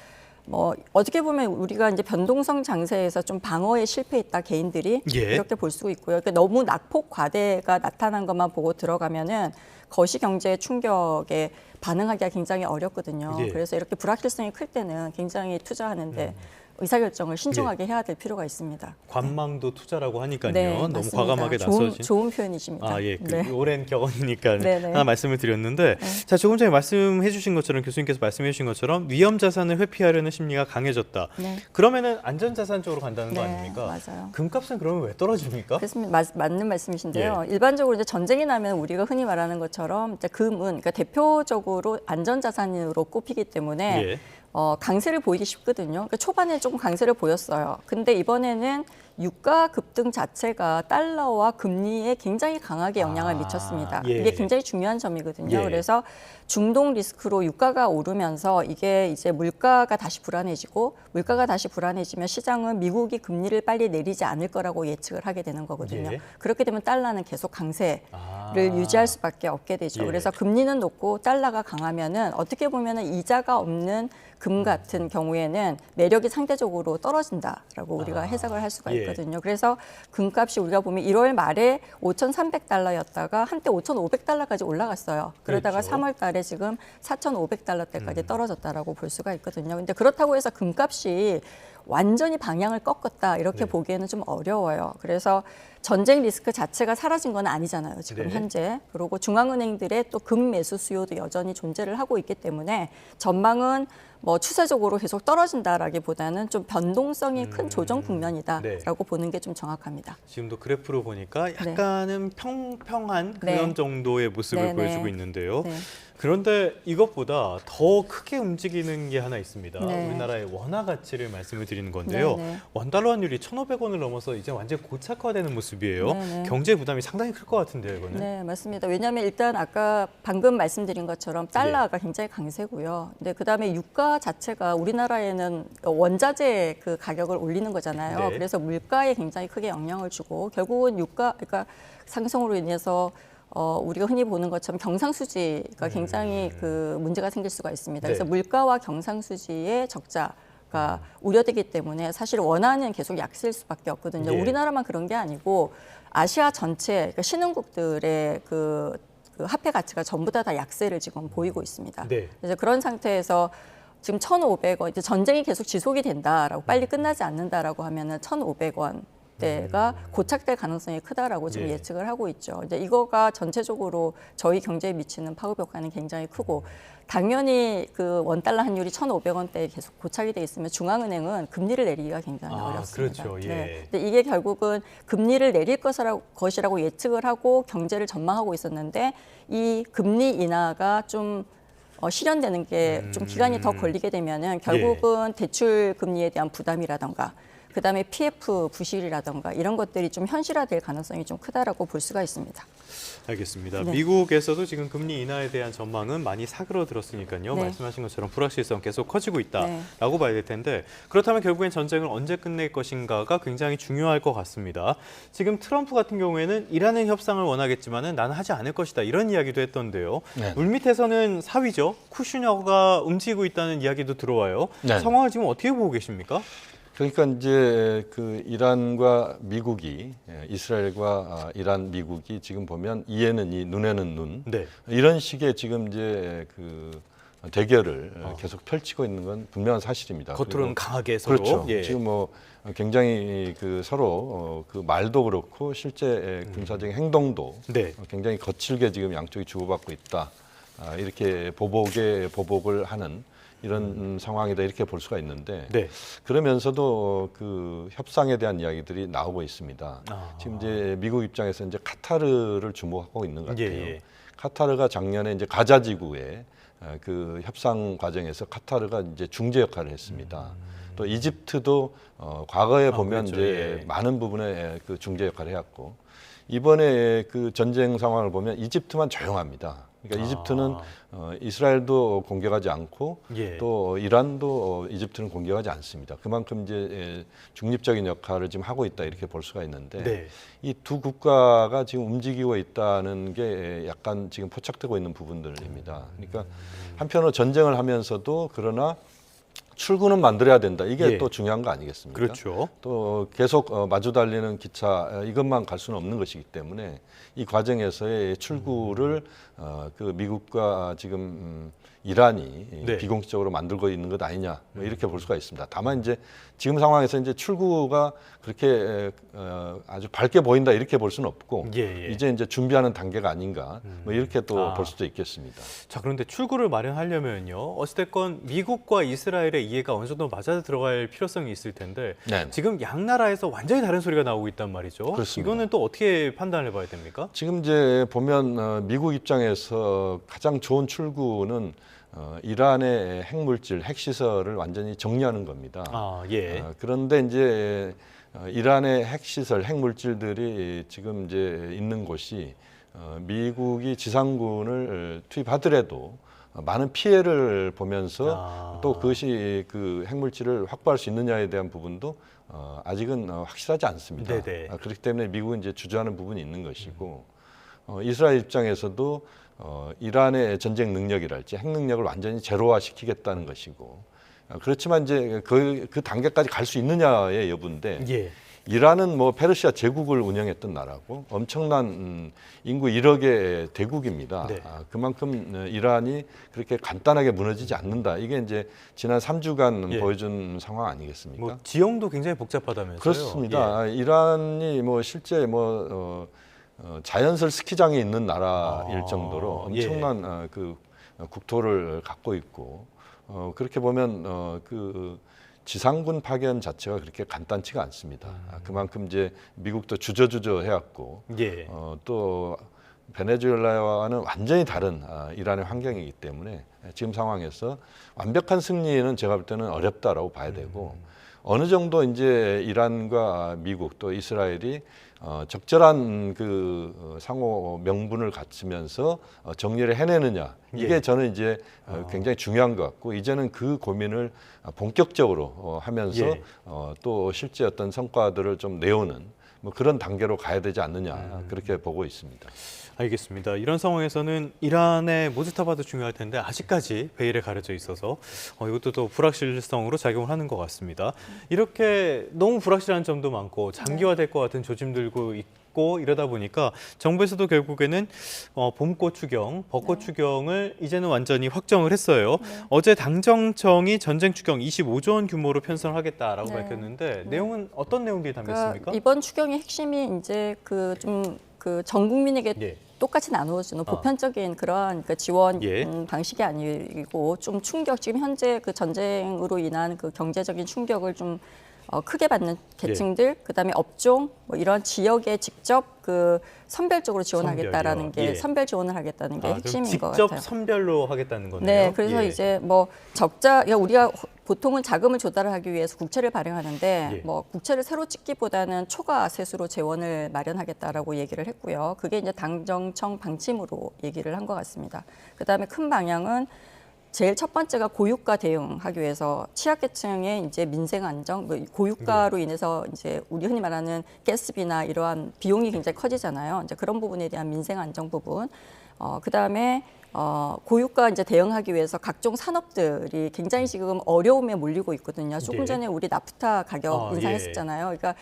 뭐 어떻게 보면 우리가 이제 변동성 장세에서 좀 방어에 실패했다 개인들이 이렇게 볼 수 있고요. 그러니까 너무 낙폭 과대가 나타난 것만 보고 들어가면은 거시 경제 충격에 반응하기가 굉장히 어렵거든요. 그래서 이렇게 불확실성이 클 때는 굉장히 투자하는데 의사결정을 신중하게 해야 될 필요가 있습니다. 관망도 투자라고 하니까요. 너무 맞습니다. 과감하게 나서신. 좋은 표현이십니다. 오랜 경험이니까 하나 말씀을 드렸는데 자, 조금 전에 말씀해 주신 것처럼 교수님께서 말씀해 주신 것처럼 위험 자산을 회피하려는 심리가 강해졌다. 그러면은 안전 자산 쪽으로 간다는 거 아닙니까? 맞아요. 금값은 그러면 왜 떨어집니까? 그렇습니다. 맞는 말씀이신데요. 일반적으로 이제 전쟁이 나면 우리가 흔히 말하는 것처럼 이제 금은 그러니까 대표적으로 안전 자산으로 꼽히기 때문에 강세를 보이기 쉽거든요. 그러니까 초반에 조금 강세를 보였어요. 근데 이번에는 유가 급등 자체가 달러와 금리에 굉장히 강하게 영향을 미쳤습니다. 이게 굉장히 중요한 점이거든요. 그래서 중동 리스크로 유가가 오르면서 이게 이제 물가가 다시 불안해지고 물가가 다시 불안해지면 시장은 미국이 금리를 빨리 내리지 않을 거라고 예측을 하게 되는 거거든요. 그렇게 되면 달러는 계속 강세를 유지할 수밖에 없게 되죠. 그래서 금리는 높고 달러가 강하면은 어떻게 보면은 이자가 없는 금 같은 경우에는 매력이 상대적으로 떨어진다라고 우리가 해석을 할 수가 있거든요. 그래서 금값이 우리가 보면 1월 말에 5,300달러였다가 한때 5,500달러까지 올라갔어요. 그러다가 3월 달에 지금 4,500달러대까지 떨어졌다라고 볼 수가 있거든요. 근데 그렇다고 해서 금값이 완전히 방향을 꺾었다 이렇게 보기에는 좀 어려워요. 그래서 전쟁 리스크 자체가 사라진 건 아니잖아요, 지금 현재. 그리고 중앙은행들의 또 금 매수 수요도 여전히 존재를 하고 있기 때문에 전망은 뭐 추세적으로 계속 떨어진다라기보다는 좀 변동성이 큰 조정 국면이다라고 보는 게 좀 정확합니다. 지금도 그래프로 보니까 약간은 평평한 그런 정도의 모습을 보여주고 있는데요. 그런데 이것보다 더 크게 움직이는 게 하나 있습니다. 우리나라의 원화 가치를 말씀을 드리는 건데요. 원달러 환율이 1,500원을 넘어서 이제 완전 고착화되는 모습이에요. 경제 부담이 상당히 클 것 같은데요, 이거는. 네, 맞습니다. 왜냐하면 일단 아까 방금 말씀드린 것처럼 달러가 굉장히 강세고요. 근데 그다음에 유가 자체가 우리나라에는 원자재 그 가격을 올리는 거잖아요. 그래서 물가에 굉장히 크게 영향을 주고 결국은 유가 그러니까 상승으로 인해서 우리가 흔히 보는 것처럼 경상수지가 굉장히 그 문제가 생길 수가 있습니다. 그래서 물가와 경상수지의 적자가 우려되기 때문에 사실 원화는 계속 약세일 수밖에 없거든요. 우리나라만 그런 게 아니고 아시아 전체 그러니까 신흥국들의 그 화폐 가치가 전부 다 약세를 지금 보이고 있습니다. 그래서 그런 상태에서 지금 1,500원, 이제 전쟁이 계속 지속이 된다라고 빨리 끝나지 않는다라고 하면은 1,500원 때가 고착될 가능성이 크다라고 지금 예측을 하고 있죠. 이제 이거가 전체적으로 저희 경제에 미치는 파급 효과는 굉장히 크고 당연히 그 원달러 환율이 1,500원대에 계속 고착이 돼 있으면 중앙은행은 금리를 내리기가 굉장히 어렵습니다. 그렇죠. 예. 네. 근데 이게 결국은 금리를 내릴 것이라고 예측을 하고 경제를 전망하고 있었는데 이 금리 인하가 좀 실현되는 게 좀 기간이 더 걸리게 되면은 결국은 대출 금리에 대한 부담이라던가 그다음에 PF 부실이라던가 이런 것들이 좀 현실화될 가능성이 좀 크다라고 볼 수가 있습니다. 알겠습니다. 네. 미국에서도 지금 금리 인하에 대한 전망은 많이 사그러들었으니까요. 네. 말씀하신 것처럼 불확실성 계속 커지고 네. 있다라고 봐야 될 텐데 그렇다면 결국엔 전쟁을 언제 끝낼 것인가가 굉장히 중요할 것 같습니다. 지금 트럼프 같은 경우에는 이란의 협상을 원하겠지만은 나는 하지 않을 것이다 이런 이야기도 했던데요. 네. 물밑에서는 사위죠. 쿠슈너가 움직이고 있다는 이야기도 들어와요. 네. 상황을 지금 어떻게 보고 계십니까? 그러니까 이제 그 이란과 미국이 이스라엘과 이란 미국이 지금 보면 이에는 이 눈에는 눈 네. 이런 식의 지금 이제 그 대결을 계속 펼치고 있는 건 분명한 사실입니다. 겉으로는 강하게 서로. 그렇죠. 예. 지금 뭐 굉장히 그 서로 그 말도 그렇고 실제 군사적인 행동도 네. 굉장히 거칠게 지금 양쪽이 주고받고 있다. 이렇게 보복을 하는 이런 상황이다 이렇게 볼 수가 있는데 네. 그러면서도 그 협상에 대한 이야기들이 나오고 있습니다. 지금 이제 미국 입장에서 이제 카타르를 주목하고 있는 것 같아요. 예. 카타르가 작년에 이제 가자 지구에 그 협상 과정에서 카타르가 이제 중재 역할을 했습니다. 또 이집트도 과거에 보면 그렇죠. 이제 예. 많은 부분에 그 중재 역할을 해왔고 이번에 그 전쟁 상황을 보면 이집트만 조용합니다. 그러니까 이집트는 이스라엘도 공격하지 않고 예. 또 이란도 이집트는 공격하지 않습니다. 그만큼 이제 중립적인 역할을 지금 하고 있다 이렇게 볼 수가 있는데 네. 이 두 국가가 지금 움직이고 있다는 게 약간 지금 포착되고 있는 부분들입니다. 그러니까 한편으로 전쟁을 하면서도 그러나 출구는 만들어야 된다. 이게 예. 또 중요한 거 아니겠습니까? 그렇죠. 또 계속 마주 달리는 기차 이것만 갈 수는 없는 것이기 때문에 이 과정에서의 출구를 그 미국과 지금 이란이 네. 비공식적으로 만들고 있는 것 아니냐 뭐 이렇게 볼 수가 있습니다. 다만 이제 지금 상황에서 이제 출구가 그렇게 아주 밝게 보인다 이렇게 볼 수는 없고 이제 준비하는 단계가 아닌가 뭐 이렇게 또 볼 수도 있겠습니다. 자, 그런데 출구를 마련하려면요. 어찌됐건 미국과 이스라엘의 이해가 어느 정도 맞아 들어갈 필요성이 있을 텐데 네. 지금 양 나라에서 완전히 다른 소리가 나오고 있단 말이죠. 그렇습니다. 이거는 또 어떻게 판단을 해봐야 됩니까? 지금 이제 보면 미국 입장에서 가장 좋은 출구는 이란의 핵물질, 핵시설을 완전히 정리하는 겁니다. 그런데 이제 이란의 핵시설, 핵물질들이 지금 이제 있는 곳이 미국이 지상군을 투입하더라도 많은 피해를 보면서 또 그것이 그 핵물질을 확보할 수 있느냐에 대한 부분도 아직은 확실하지 않습니다. 그렇기 때문에 미국은 이제 주저하는 부분이 있는 것이고 이스라엘 입장에서도 이란의 전쟁 능력이랄지 핵 능력을 완전히 제로화시키겠다는 것이고 그렇지만 이제 그 단계까지 갈 수 있느냐의 여부인데 이란은 뭐 페르시아 제국을 운영했던 나라고 엄청난 인구 1억의 대국입니다. 그만큼 이란이 그렇게 간단하게 무너지지 않는다. 이게 이제 지난 3주간 보여준 상황 아니겠습니까? 뭐 지형도 굉장히 복잡하다면서요? 그렇습니다. 이란이 뭐 실제 자연설 스키장이 있는 나라일 정도로 엄청난 그 국토를 갖고 있고 그렇게 보면 그 지상군 파견 자체가 그렇게 간단치가 않습니다. 그만큼 이제 미국도 주저주저 해왔고 또 베네수엘라와는 완전히 다른 이란의 환경이기 때문에 지금 상황에서 완벽한 승리는 제가 볼 때는 어렵다라고 봐야 되고 어느 정도 이제 이란과 미국 또 이스라엘이 적절한 그 상호 명분을 갖추면서 정리를 해내느냐 이게 저는 이제 굉장히 중요한 것 같고 이제는 그 고민을 본격적으로 하면서 또 실제 어떤 성과들을 좀 내오는 뭐 그런 단계로 가야 되지 않느냐 그렇게 보고 있습니다. 알겠습니다. 이런 상황에서는 이란의 모스타바도 중요할 텐데 아직까지 베일에 가려져 있어서 이것도 또 불확실성으로 작용을 하는 것 같습니다. 이렇게 너무 불확실한 점도 많고 장기화될 것 같은 조짐들도 춥고 이러다 보니까 정부에서도 결국에는 봄꽃 추경, 벚꽃 추경을 이제는 완전히 확정을 했어요. 어제 당정청이 전쟁 추경 25조 원 규모로 편성하겠다라고 밝혔는데 내용은 어떤 내용들이 담겼습니까? 그러니까 이번 추경의 핵심이 이제 전 국민에게 똑같이 나누어주는 보편적인 그러한 지원 방식이 아니고 좀 충격, 지금 현재 그 전쟁으로 인한 그 경제적인 충격을 좀 크게 받는 계층들, 그다음에 업종, 뭐 이런 지역에 직접 그 선별적으로 지원하겠다라는 게 선별 지원을 하겠다는 게 핵심인 것 같아요. 직접 선별로 하겠다는 거네요. 네, 그래서 이제 뭐 우리가 보통은 자금을 조달을 하기 위해서 국채를 발행하는데 뭐 국채를 새로 찍기보다는 초과 세수로 재원을 마련하겠다라고 얘기를 했고요. 그게 이제 당정청 방침으로 얘기를 한 것 같습니다. 그다음에 큰 방향은 제일 첫 번째가 고유가 대응하기 위해서 취약계층의 이제 민생 안정, 고유가로 인해서 이제 우리 흔히 말하는 가스비나 이러한 비용이 굉장히 커지잖아요. 이제 그런 부분에 대한 민생 안정 부분. 그다음에 고유가 이제 대응하기 위해서 각종 산업들이 굉장히 지금 어려움에 몰리고 있거든요. 조금 전에 우리 나프타 가격 인상했었잖아요. 그러니까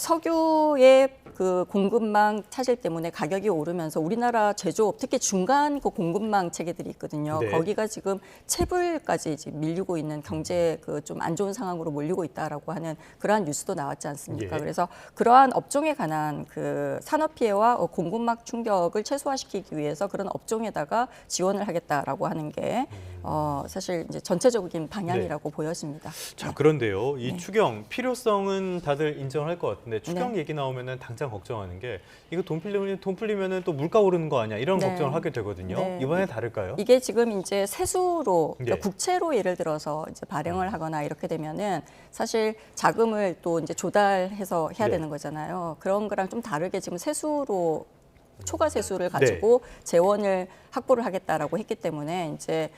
석유의 그 공급망 차질 때문에 가격이 오르면서 우리나라 제조업, 특히 중간 그 공급망 체계들이 있거든요. 거기가 지금 체불까지 지금 밀리고 있는 경제 그 좀 안 좋은 상황으로 몰리고 있다라고 하는 그러한 뉴스도 나왔지 않습니까? 그래서 그러한 업종에 관한 그 산업 피해와 공급망 충격을 최소화시키기 위해서 그런 업종에다가 지원을 하겠다라고 하는 게 사실 이제 전체적인 방향이라고 보여집니다. 자, 그런데요, 이 추경 필요성은 다들 인정할 것 같은데 추경 얘기 나오면은 당장 걱정하는 게 이거 돈 풀리면은 또 물가 오르는 거 아니야 이런 걱정을 하게 되거든요. 이번에 다를까요? 이게 지금 이제 세수로 그러니까 국채로 예를 들어서 이제 발행을 하거나 이렇게 되면은 사실 자금을 또 이제 조달해서 해야 되는 거잖아요. 그런 거랑 좀 다르게 지금 세수로 초과 세수를 가지고 재원을 확보를 하겠다라고 했기 때문에 이제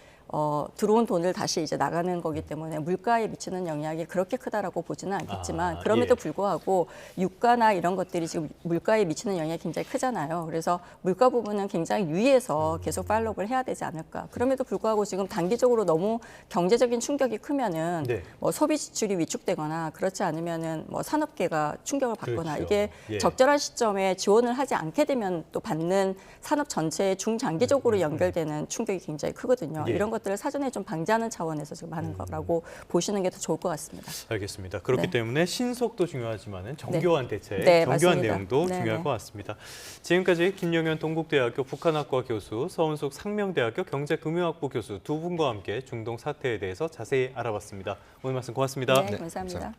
들어온 돈을 다시 이제 나가는 거기 때문에 물가에 미치는 영향이 그렇게 크다라고 보지는 않겠지만 그럼에도 불구하고 유가나 이런 것들이 지금 물가에 미치는 영향이 굉장히 크잖아요. 그래서 물가 부분은 굉장히 유의해서 계속 팔로우를 해야 되지 않을까. 그럼에도 불구하고 지금 단기적으로 너무 경제적인 충격이 크면은 뭐 소비 지출이 위축되거나 그렇지 않으면은 뭐 산업계가 충격을 받거나 이게 적절한 시점에 지원을 하지 않게 되면 또 받는 산업 전체에 중장기적으로 연결되는 충격이 굉장히 크거든요. 이런 것들을 사전에 좀 방지하는 차원에서 지금 하는 거라고 보시는 게 더 좋을 것 같습니다. 알겠습니다. 그렇기 때문에 신속도 중요하지만은 정교한 대책, 정교한 맞습니다. 내용도 중요할 것 같습니다. 지금까지 김용현 동국대학교 북한학과 교수, 서은숙 상명대학교 경제금융학부 교수 두 분과 함께 중동 사태에 대해서 자세히 알아봤습니다. 오늘 말씀 고맙습니다. 네, 감사합니다.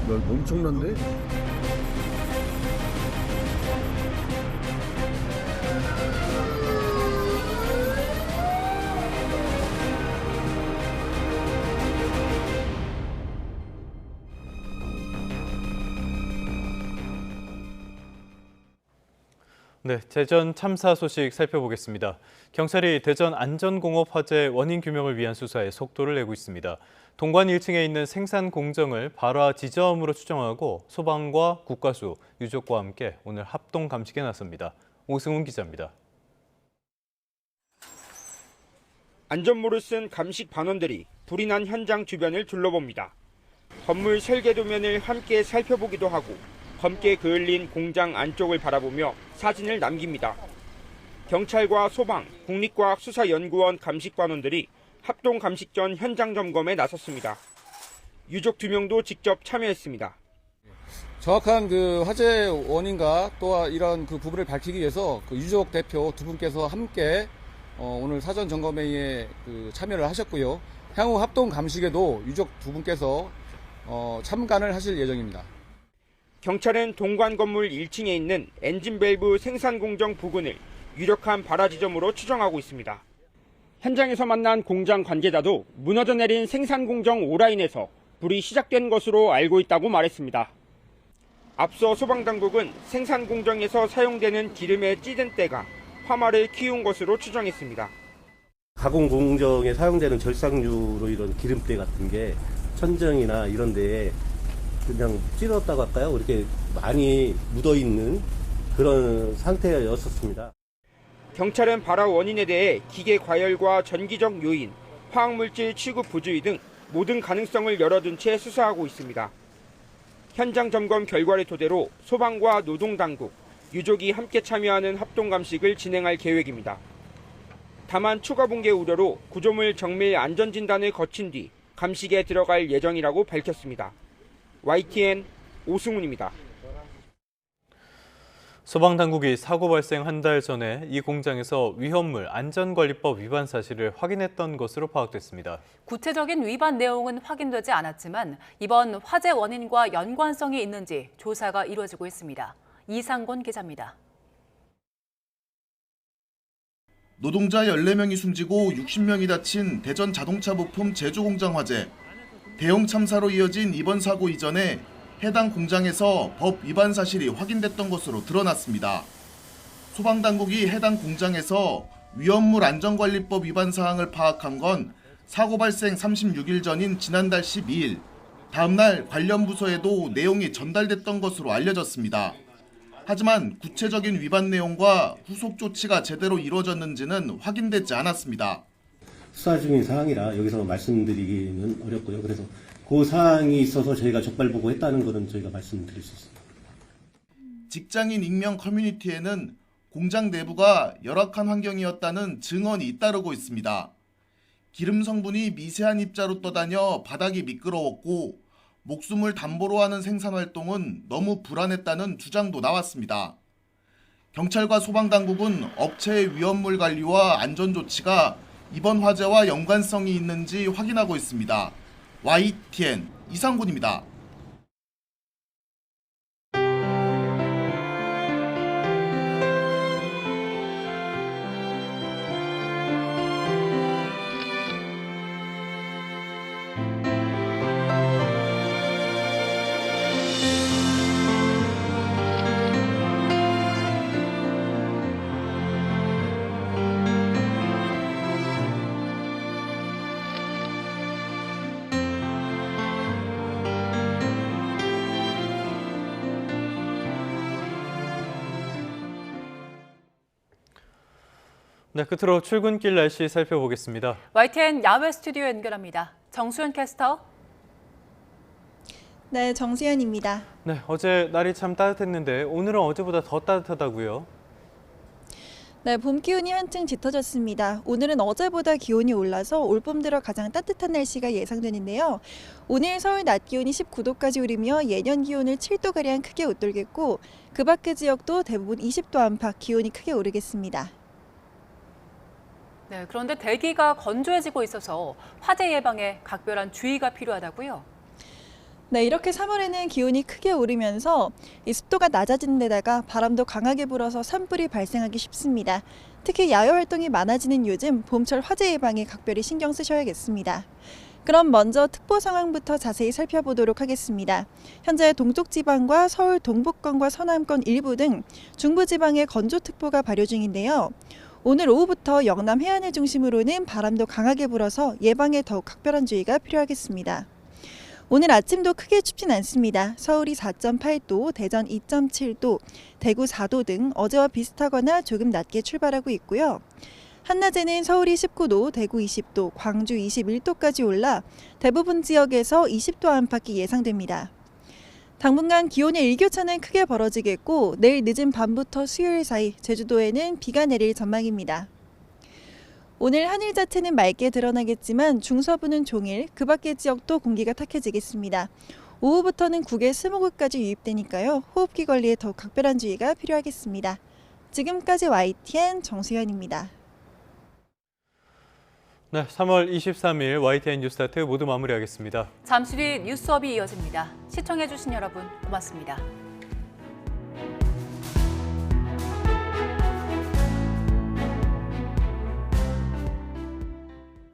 엄청난데? 네, 대전 참사 소식 살펴보겠습니다. 경찰이 대전 안전공업 화재 원인 규명을 위한 수사에 속도를 내고 있습니다. 동관 1층에 있는 생산 공정을 발화 지점으로 추정하고 소방과 국과수, 유족과 함께 오늘 합동 감식에 나섭니다. 오승훈 기자입니다. 안전모를 쓴 감식 반원들이 불이 난 현장 주변을 둘러봅니다. 건물 설계 도면을 함께 살펴보기도 하고 검게 그을린 공장 안쪽을 바라보며 사진을 남깁니다. 경찰과 소방, 국립과학수사연구원 감식반원들이 합동 감식 전 현장 점검에 나섰습니다. 유족 2명도 직접 참여했습니다. 정확한 그 화재 원인과 또 이런 그 부분을 밝히기 위해서 그 유족 대표 두 분께서 함께 오늘 사전 점검회의에 그 참여를 하셨고요. 향후 합동 감식에도 유족 두 분께서 참관을 하실 예정입니다. 경찰은 동관 건물 1층에 있는 엔진 밸브 생산 공정 부근을 유력한 발화 지점으로 추정하고 있습니다. 현장에서 만난 공장 관계자도 무너져 내린 생산 공정 5라인에서 불이 시작된 것으로 알고 있다고 말했습니다. 앞서 소방당국은 생산 공정에서 사용되는 기름의 찌든 때가 화마를 키운 것으로 추정했습니다. 가공 공정에 사용되는 절삭류로 이런 기름때 같은 게 천정이나 이런 데에 그냥 찌렀다고 할까요? 이렇게 많이 묻어있는 그런 상태였었습니다. 경찰은 발화 원인에 대해 기계 과열과 전기적 요인, 화학물질 취급 부주의 등 모든 가능성을 열어둔 채 수사하고 있습니다. 현장 점검 결과를 토대로 소방과 노동당국, 유족이 함께 참여하는 합동감식을 진행할 계획입니다. 다만 추가 붕괴 우려로 구조물 정밀 안전진단을 거친 뒤 감식에 들어갈 예정이라고 밝혔습니다. YTN 오승훈입니다. 소방당국이 사고 발생 한 달 전에 이 공장에서 위험물 안전관리법 위반 사실을 확인했던 것으로 파악됐습니다. 구체적인 위반 내용은 확인되지 않았지만 이번 화재 원인과 연관성이 있는지 조사가 이루어지고 있습니다. 이상곤 기자입니다. 노동자 14명이 숨지고 60명이 다친 대전 자동차 부품 제조공장 화재. 대형 참사로 이어진 이번 사고 이전에 해당 공장에서 법 위반 사실이 확인됐던 것으로 드러났습니다. 소방당국이 해당 공장에서 위험물 안전관리법 위반 사항을 파악한 건 사고 발생 36일 전인 지난달 12일, 다음 날 관련 부서에도 내용이 전달됐던 것으로 알려졌습니다. 하지만 구체적인 위반 내용과 후속 조치가 제대로 이루어졌는지는 확인되지 않았습니다. 수사 중인 사항이라 여기서 말씀드리기는 어렵고요. 그래서 그 사항이 있어서 저희가 적발보고했다는 것은 저희가 말씀드릴 수 있습니다. 직장인 익명 커뮤니티에는 공장 내부가 열악한 환경이었다는 증언이 잇따르고 있습니다. 기름 성분이 미세한 입자로 떠다녀 바닥이 미끄러웠고 목숨을 담보로 하는 생산 활동은 너무 불안했다는 주장도 나왔습니다. 경찰과 소방당국은 업체의 위험물 관리와 안전 조치가 이번 화재와 연관성이 있는지 확인하고 있습니다. YTN 이상곤입니다. 네, 끝으로 출근길 날씨 살펴보겠습니다. YTN 야외 스튜디오 연결합니다. 정수연 캐스터. 네, 정수연입니다. 네, 어제 날이 참 따뜻했는데 오늘은 어제보다 더 따뜻하다고요? 네, 봄 기운이 한층 짙어졌습니다. 오늘은 어제보다 기온이 올라서 올봄 들어 가장 따뜻한 날씨가 예상되는데요. 오늘 서울 낮 기온이 19도까지 오르며 예년 기온을 7도가량 크게 웃돌겠고 그 밖의 지역도 대부분 20도 안팎 기온이 크게 오르겠습니다. 네, 그런데 대기가 건조해지고 있어서 화재 예방에 각별한 주의가 필요하다고요? 네, 이렇게 3월에는 기온이 크게 오르면서 이 습도가 낮아지는 데다가 바람도 강하게 불어서 산불이 발생하기 쉽습니다. 특히 야외 활동이 많아지는 요즘 봄철 화재 예방에 각별히 신경 쓰셔야겠습니다. 그럼 먼저 특보 상황부터 자세히 살펴보도록 하겠습니다. 현재 동쪽 지방과 서울 동북권과 서남권 일부 등 중부 지방에 건조특보가 발효 중인데요. 오늘 오후부터 영남 해안을 중심으로는 바람도 강하게 불어서 예방에 더욱 각별한 주의가 필요하겠습니다. 오늘 아침도 크게 춥진 않습니다. 서울이 4.8도, 대전 2.7도, 대구 4도 등 어제와 비슷하거나 조금 낮게 출발하고 있고요. 한낮에는 서울이 19도, 대구 20도, 광주 21도까지 올라 대부분 지역에서 20도 안팎이 예상됩니다. 당분간 기온의 일교차는 크게 벌어지겠고 내일 늦은 밤부터 수요일 사이 제주도에는 비가 내릴 전망입니다. 오늘 하늘 자체는 맑게 드러나겠지만 중서부는 종일 그 밖의 지역도 공기가 탁해지겠습니다. 오후부터는 국외 스모그까지 유입되니까요. 호흡기 관리에 더욱 각별한 주의가 필요하겠습니다. 지금까지 YTN 정수연입니다. 네, 3월 23일 YTN 뉴스타트 모두 마무리하겠습니다. 잠시 뒤 뉴스업이 이어집니다. 시청해주신 여러분 고맙습니다.